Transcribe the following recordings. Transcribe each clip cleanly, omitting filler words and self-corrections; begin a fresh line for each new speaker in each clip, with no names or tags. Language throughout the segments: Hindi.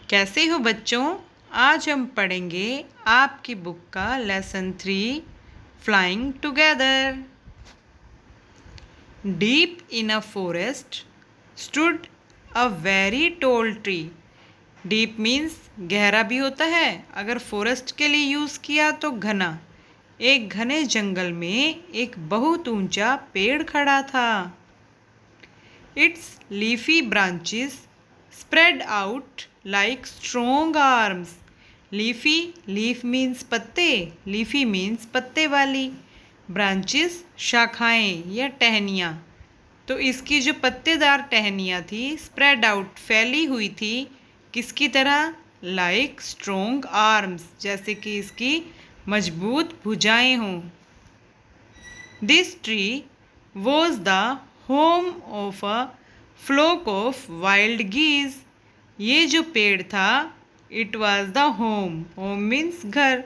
कैसे हो बच्चों? आज हम पढ़ेंगे आपकी बुक का lesson 3 flying together. Deep in a forest stood a very tall tree. Deep means गहरा भी होता है, अगर फॉरेस्ट के लिए यूज़ किया तो घना। एक घने जंगल में एक बहुत ऊंचा पेड़ खड़ा था। Its leafy branches spread out like strong arms. Leafy, leaf means पत्ते, leafy means पत्ते वाली, branches शाखाएं या टहनियाँ। तो इसकी जो पत्तेदार टहनियाँ थी, spread out फैली हुई थी, किसकी तरह? like strong arms, जैसे कि इसकी मजबूत भुजाएं हों। This tree was the home of a flock of wild geese. ये जो पेड़ था, it was the home. Home means घर।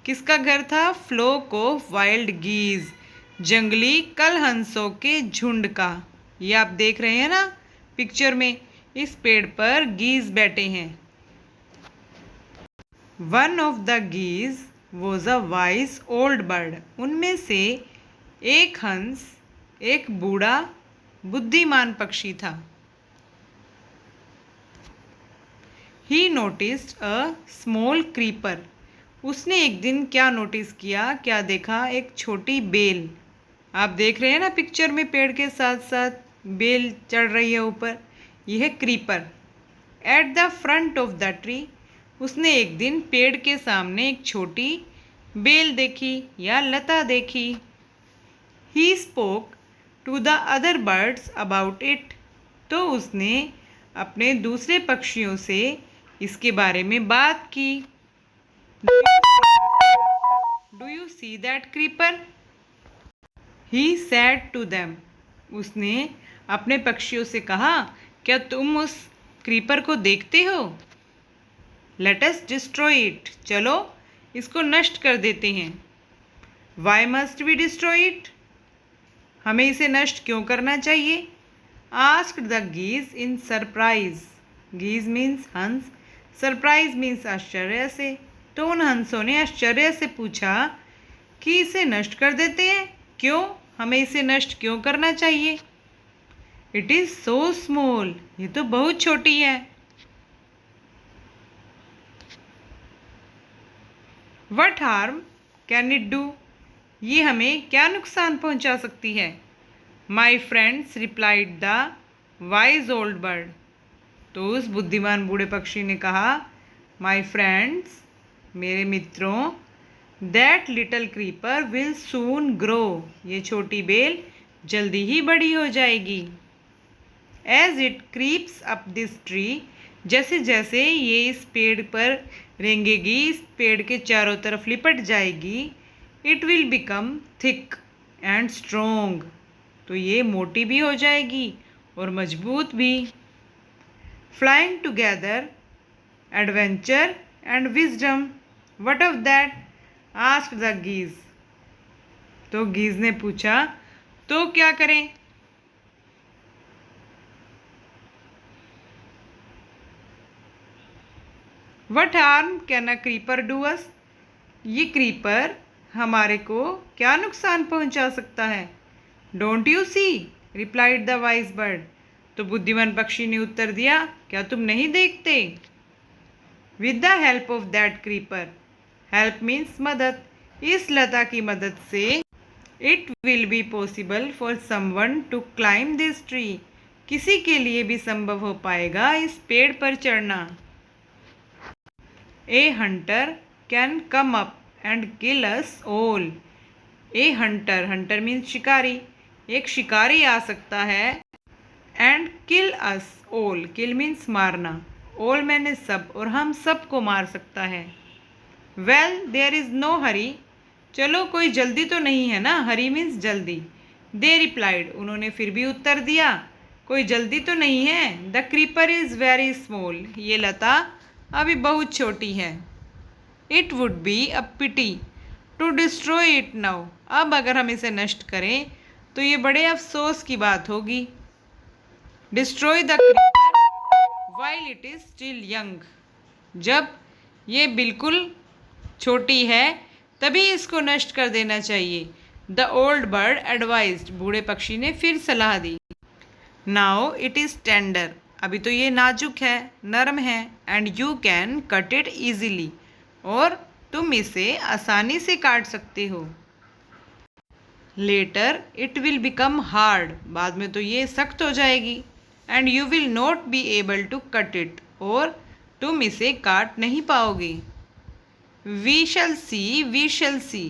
किसका घर था? Flock of wild geese, जंगली कलहंसों के झुंड का। ये आप देख रहे हैं ना पिक्चर में, इस पेड़ पर गीज बैठे हैं। One of the geese was a wise old bird. उनमें से एक हंस एक बूढ़ा बुद्धिमान पक्षी था। He noticed a small creeper. उसने एक दिन क्या नोटिस किया, क्या देखा? एक छोटी बेल। आप देख रहे हैं ना पिक्चर में, पेड़ के साथ साथ बेल चढ़ रही है ऊपर, यह है creeper. At the front of the tree, उसने एक दिन पेड़ के सामने एक छोटी बेल देखी या लता देखी। He spoke to the other birds about it. तो उसने अपने दूसरे पक्षियों से इसके बारे में बात की। Do you see that creeper? He said to them. उसने अपने पक्षियों से कहा, क्या तुम उस क्रीपर को देखते हो? Let us destroy it. चलो इसको नष्ट कर देते हैं। Why must we destroy it? हमें इसे नष्ट क्यों करना चाहिए? Asked the geese in surprise. Geese means हंस, सरप्राइज मीन्स आश्चर्य से। तो उन हंसों ने आश्चर्य से पूछा कि इसे नष्ट कर देते हैं, क्यों? हमें इसे नष्ट क्यों करना चाहिए? इट इज़ सो स्मॉल, ये तो बहुत छोटी है। What harm can it do? ये हमें क्या नुकसान पहुंचा सकती है? My friends replied the wise old bird. तो उस बुद्धिमान बूढ़े पक्षी ने कहा, माई फ्रेंड्स, मेरे मित्रों, that little creeper will soon grow. ये छोटी बेल जल्दी ही बड़ी हो जाएगी। As it creeps up this tree, जैसे जैसे ये इस पेड़ पर रेंगेगी, इस पेड़ के चारों तरफ लिपट जाएगी, it will become thick and strong. तो ये मोटी भी हो जाएगी और मजबूत भी। Flying together adventure and wisdom, what of that? Asked the geese. तो गीज ने पूछा, तो क्या करें? What harm can a creeper do us? ये क्रीपर हमारे को क्या नुकसान पहुंचा सकता है? Don't you see? Replied the wise bird. तो बुद्धिमान पक्षी ने उत्तर दिया, क्या तुम नहीं देखते? With the help of that creeper, help means मदद, इस लता की मदद से, it will be possible for someone to climb this tree, किसी के लिए भी संभव हो पाएगा इस पेड़ पर चढ़ना। A hunter can come up and kill us all. A hunter, hunter means शिकारी, एक शिकारी आ सकता है, and kill us all, kill means मारना, ऑल मैंने सब, और हम सब को मार सकता है। Well there is no hurry, चलो कोई जल्दी तो नहीं है ना, हरी मीन्स जल्दी। दे रिप्लाइड, उन्होंने फिर भी उत्तर दिया, कोई जल्दी तो नहीं है। The creeper is very small, ये लता अभी बहुत छोटी है। It would be a pity to destroy it now, अब अगर हम इसे नष्ट करें तो ये बड़े अफसोस की बात होगी। Destroy the creeper while it is still young, जब ये बिल्कुल छोटी है तभी इसको नष्ट कर देना चाहिए। द ओल्ड बर्ड एडवाइज्ड, बूढ़े पक्षी ने फिर सलाह दी। नाउ इट इज़ टेंडर, अभी तो ये नाजुक है, नरम है। And you can cut it easily, और तुम इसे आसानी से काट सकते हो। Later it will become hard, बाद में तो ये सख्त हो जाएगी। And you will not be able to cut it, और तुम इसे काट नहीं पाओगे। वी शैल सी,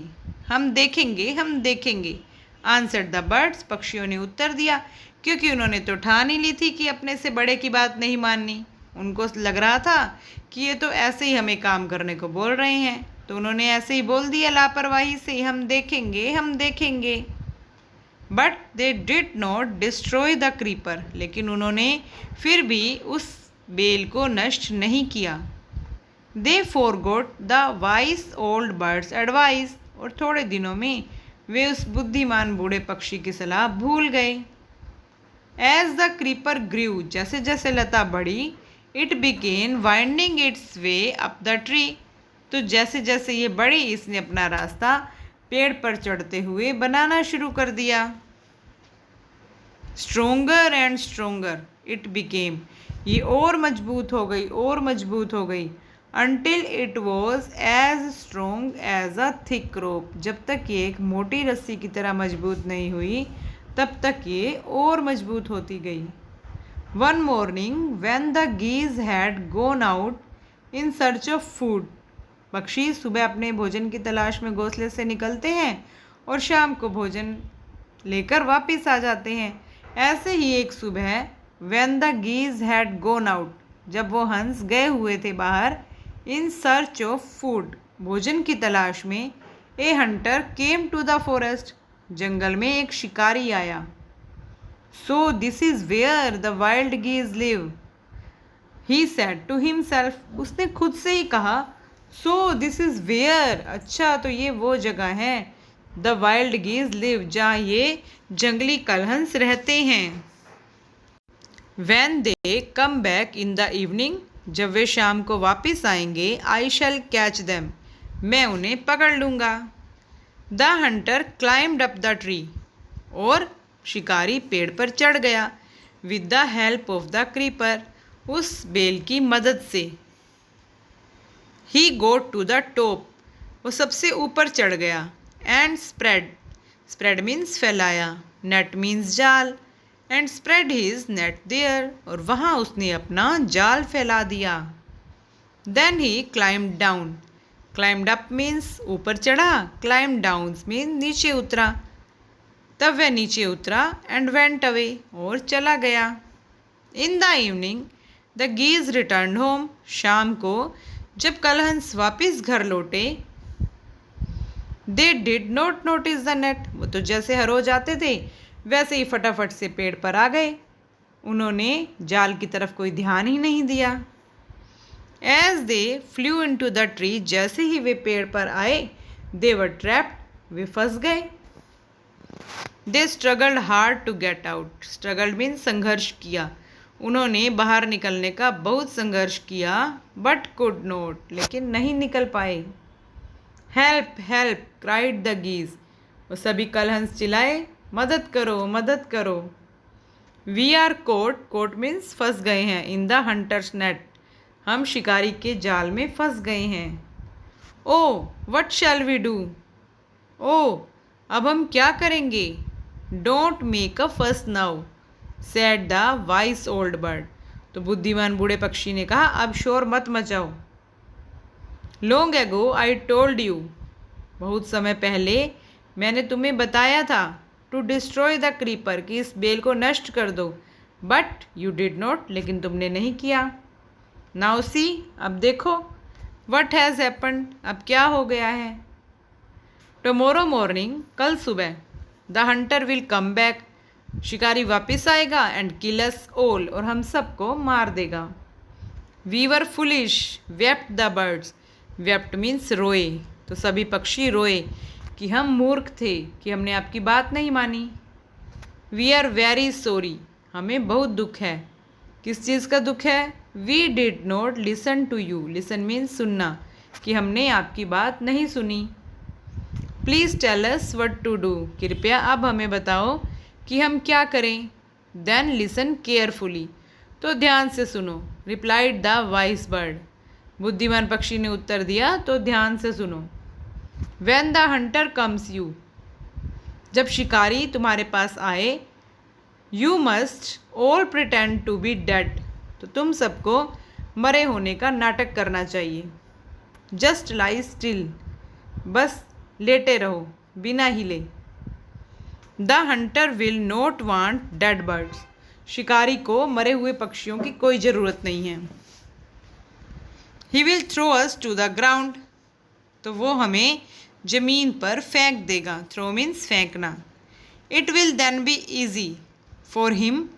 हम देखेंगे, हम देखेंगे। आंसर्ड द बर्ड्स, पक्षियों ने उत्तर दिया, क्योंकि उन्होंने तो ठान ही ली थी कि अपने से बड़े की बात नहीं माननी। उनको लग रहा था कि ये तो ऐसे ही हमें काम करने को बोल रहे हैं, तो उन्होंने ऐसे ही बोल दिया लापरवाही से, हम देखेंगे, हम देखेंगे। But they did not destroy the creeper, लेकिन उन्होंने फिर भी उस बेल को नष्ट नहीं किया। They forgot the wise old bird's advice, और थोड़े दिनों में वे उस बुद्धिमान बूढ़े पक्षी की सलाह भूल गए। एज द क्रीपर ग्रू, जैसे जैसे लता बढ़ी, it began winding it's way up the tree, तो जैसे जैसे ये बढ़ी इसने अपना रास्ता पेड़ पर चढ़ते हुए बनाना शुरू कर दिया। Stronger and stronger it became, ये और मजबूत हो गई, और मजबूत हो गई। Until it was as strong as a thick rope, जब तक ये एक मोटी रस्सी की तरह मजबूत नहीं हुई तब तक ये और मजबूत होती गई। One morning when the geese had gone out in search of food, पक्षी सुबह अपने भोजन की तलाश में घोंसले से निकलते हैं और शाम को भोजन लेकर वापस आ जाते हैं। ऐसे ही एक सुबह when the geese had gone out, जब वो हंस गए हुए थे बाहर, इन सर्च ऑफ फूड, भोजन की तलाश में, a hunter came to the forest, जंगल में एक शिकारी आया। So this is where the wild geese live, he said to himself, उसने खुद से ही कहा। सो दिस इज़ वेयर, अच्छा तो ये वो जगह है, द वाइल्ड गीज लिव, जहाँ ये जंगली कलहंस रहते हैं। When they come back in the evening, जब वे शाम को वापस आएंगे, I shall catch them, मैं उन्हें पकड़ लूँगा। The hunter climbed up the tree, और शिकारी पेड़ पर चढ़ गया। With the help of the creeper, उस बेल की मदद से। He got to the top, वो सबसे ऊपर चढ़ गया। And spread means फैलाया, net means जाल, and spread his net there, और वहाँ उसने अपना जाल फैला दिया। Then he climbed down, climbed up means ऊपर चढ़ा, क्लाइम्ड डाउन मीन्स नीचे उतरा। तब वह नीचे उतरा, एंड वेंट अवे, और चला गया। In the evening the geese return home, शाम को जब कलहंस वापस घर लौटे, they did not notice the net, वो तो जैसे हर रोज आते थे वैसे ही फटाफट से पेड़ पर आ गए, उन्होंने जाल की तरफ कोई ध्यान ही नहीं दिया। As they flew into the tree, जैसे ही वे पेड़ पर आए, दे वर ट्रैप्ड, वे फंस गए। They struggled hard to get out, struggled mean संघर्ष किया, उन्होंने बाहर निकलने का बहुत संघर्ष किया, बट कुड नॉट, लेकिन नहीं निकल पाए। Help help cried the geese, वो सभी कलहंस चिल्लाए, मदद करो, मदद करो। We are caught, caught means फंस गए हैं, इन द हंटर्स नेट, हम शिकारी के जाल में फंस गए हैं। Oh what shall we do, ओ अब हम क्या करेंगे। Don't make a fuss now, said the wise old bird, तो बुद्धिमान बूढ़े पक्षी ने कहा, अब शोर मत मचाओ। Long ago I told you, बहुत समय पहले मैंने तुम्हें बताया था, टू डिस्ट्रॉय द क्रीपर, कि इस बेल को नष्ट कर दो, बट यू डिड नॉट, लेकिन तुमने नहीं किया। नाउ सी, अब देखो, व्हाट हैज़ हैपन्ड, अब क्या हो गया है। टुमारो मॉर्निंग, कल सुबह, the Hunter will come back, शिकारी वापस आएगा, एंड किल अस ऑल, और हम सबको मार देगा। We were foolish, wept the birds, wept means रोए, तो सभी पक्षी रोए कि हम मूर्ख थे कि हमने आपकी बात नहीं मानी। वी आर वेरी सॉरी, हमें बहुत दुख है। किस चीज़ का दुख है। We did not listen to you. Listen means सुनना, कि हमने आपकी बात नहीं सुनी। Please tell us what to do. कृपया अब हमें बताओ कि हम क्या करें। Then listen carefully. तो ध्यान से सुनो। Replied the wise bird. बुद्धिमान पक्षी ने उत्तर दिया, तो ध्यान से सुनो। When the hunter comes you. जब शिकारी तुम्हारे पास आए, you must all pretend to be dead. तो तुम सबको मरे होने का नाटक करना चाहिए। जस्ट लाई स्टिल। बस लेटे रहो बिना हिले। The Hunter will not want dead birds. शिकारी को मरे हुए पक्षियों की कोई ज़रूरत नहीं है। He will throw us to the ground. तो वो हमें ज़मीन पर फेंक देगा। थ्रो मीन्स फेंकना। It will then be easy for him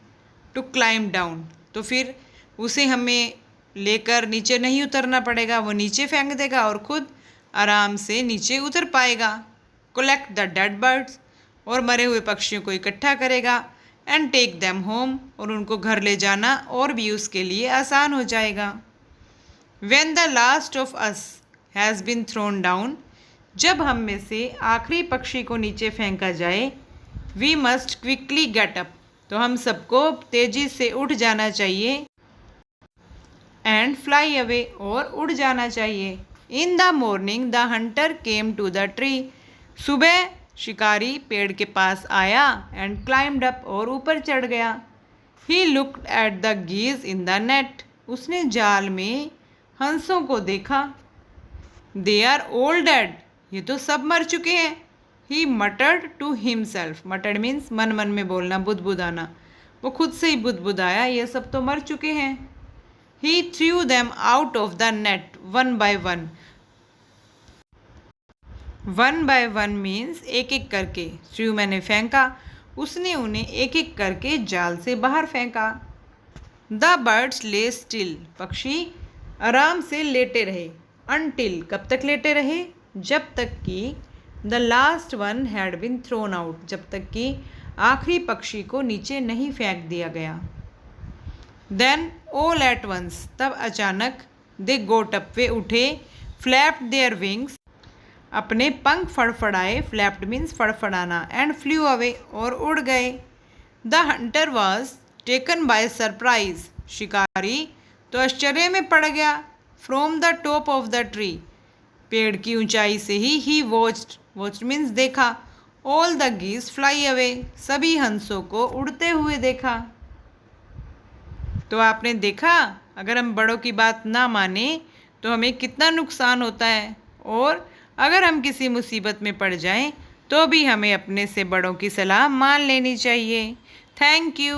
to climb down. तो फिर उसे हमें लेकर नीचे नहीं उतरना पड़ेगा, वो नीचे फेंक देगा और खुद आराम से नीचे उतर पाएगा। Collect the dead birds. और मरे हुए पक्षियों को इकट्ठा करेगा। And take them home. और उनको घर ले जाना और भी उसके लिए आसान हो जाएगा। When the last of us has been thrown down. जब हम में से आखिरी पक्षी को नीचे फेंका जाए, we must quickly get up. तो हम सबको तेज़ी से उठ जाना चाहिए। And fly away. और उड़ जाना चाहिए। In the morning the hunter came to the tree. सुबह शिकारी पेड़ के पास आया। And climbed up. और ऊपर चढ़ गया। He looked at the geese in the net. उसने जाल में हंसों को देखा। They are all dead. ये तो सब मर चुके हैं। ही muttered to himself. Muttered means मन मन में बोलना, बुदबुदाना। वो खुद से ही बुदबुदाया, ये सब तो मर चुके हैं। He threw them out of the net one by one. One by one means एक एक करके। threw मैंने फेंका। उसने उन्हें एक एक करके जाल से बाहर फेंका। The birds lay still. पक्षी आराम से लेटे रहे। Until कब तक लेटे रहे? जब तक कि the last one had been thrown out. जब तक कि आखिरी पक्षी को नीचे नहीं फेंक दिया गया। Then all at once. तब अचानक दे गोट अप। वे उठे। Flapped their wings. अपने पंख फड़फड़ाए। फ्लैप्ड मीन्स फड़फड़ाना। And flew away. और उड़ गए। The hunter was taken by surprise. शिकारी तो आश्चर्य में पड़ गया। From the top of the tree. पेड़ की ऊंचाई से ही वॉच्ड। वॉच्ड मीन्स देखा। All the geese fly away. सभी हंसों को उड़ते हुए देखा। तो आपने देखा, अगर हम बड़ों की बात ना माने तो हमें कितना नुकसान होता है। और अगर हम किसी मुसीबत में पड़ जाएं तो भी हमें अपने से बड़ों की सलाह मान लेनी चाहिए। Thank you.